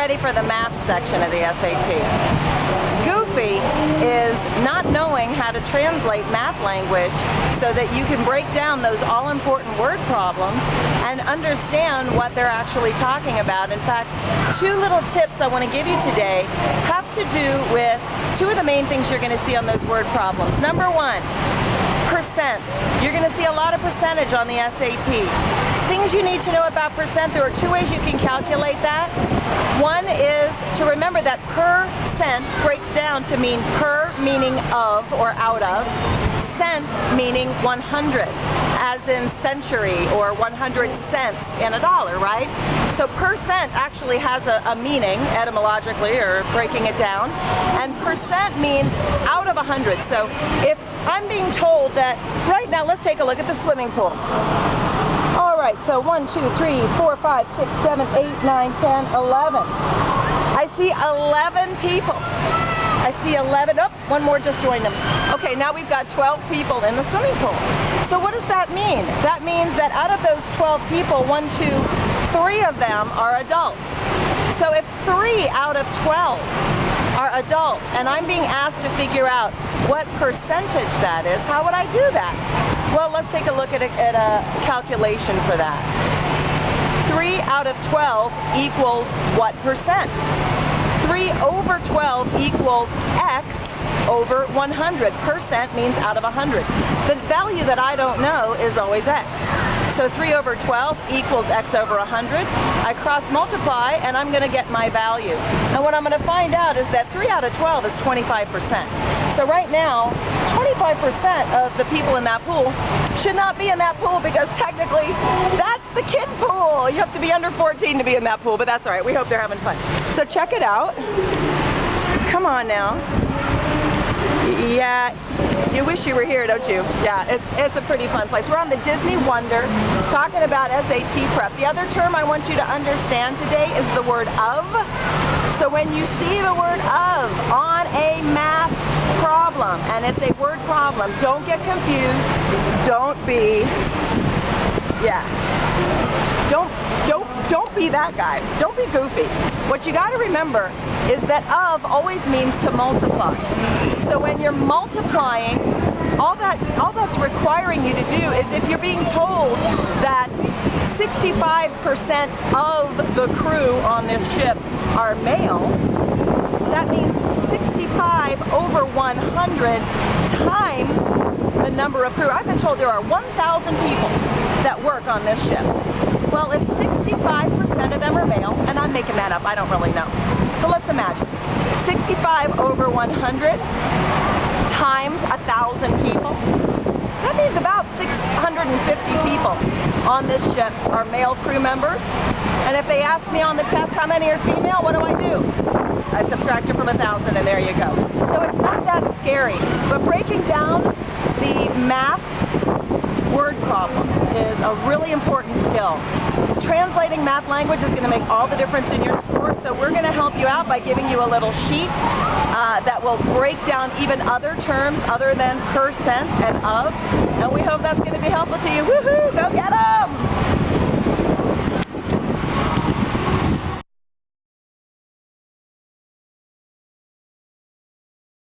ready for the math section of the SAT. Goofy is not knowing how to translate math language so that you can break down those all-important word problems and understand what they're actually talking about. In fact, two little tips I want to give you today have to do with two of the main things you're going to see on those word problems. Number one, percent. You're going to see a lot of percentage on the SAT. Things you need to know about percent, there are two ways you can calculate that. One is to remember that percent breaks down to mean per meaning of or out of, cent meaning 100, as in century or 100 cents in a dollar, right? So percent actually has a meaning etymologically or breaking it down, and percent means out of 100. So if I'm being told that right now, let's take a look at the swimming pool. All right, so 1, 2, 3, 4, 5, 6, 7, 8, 9, 10, 11. I see 11 people. I see 11, oh, one more just joined them. Okay, now we've got 12 people in the swimming pool. So what does that mean? That means that out of those 12 people, 1, 2, 3 of them are adults. So if 3 out of 12 are adults, and I'm being asked to figure out what percentage that is, how would I do that? Well, let's take a look at a calculation for that. 3 out of 12 equals what percent? 3 over 12 equals X over 100. Percent means out of 100. The value that I don't know is always X. So 3 over 12 equals X over 100. I cross multiply and I'm going to get my value. And what I'm going to find out is that 3 out of 12 is 25%. So right now, 25% of the people in that pool should not be in that pool because technically that's the kid pool. You have to be under 14 to be in that pool, but that's all right. We hope they're having fun. So check it out. Come on now. Yeah, you wish you were here, don't you? Yeah, it's a pretty fun place. We're on the Disney Wonder talking about SAT prep. The other term I want you to understand today is the word of. So when you see the word of on a math problem, and it's a word problem, don't get confused. Don't be, don't be that guy. Don't be goofy. What you got to remember is that of always means to multiply. So when you're multiplying, all that's requiring you to do is if you're being told that 65% of the crew on this ship are male, that means 65 over 100 times the number of crew. I've been told there are 1,000 people that work on this ship. Well, if 65% of them are male, and I'm making that up, I don't really know, but let's imagine, 65 over 100 times 1,000 people, that means about 650 people on this ship are male crew members. And if they ask me on the test how many are female, what do? I subtract it from 1,000 and there you go. So it's not that scary, but breaking down the math word problems is a really important skill. Translating math language is going to make all the difference in your score, so we're going to help you out by giving you a little sheet that will break down even other terms other than percent and of, and we hope that's going to be helpful to you. Woohoo! Go get them!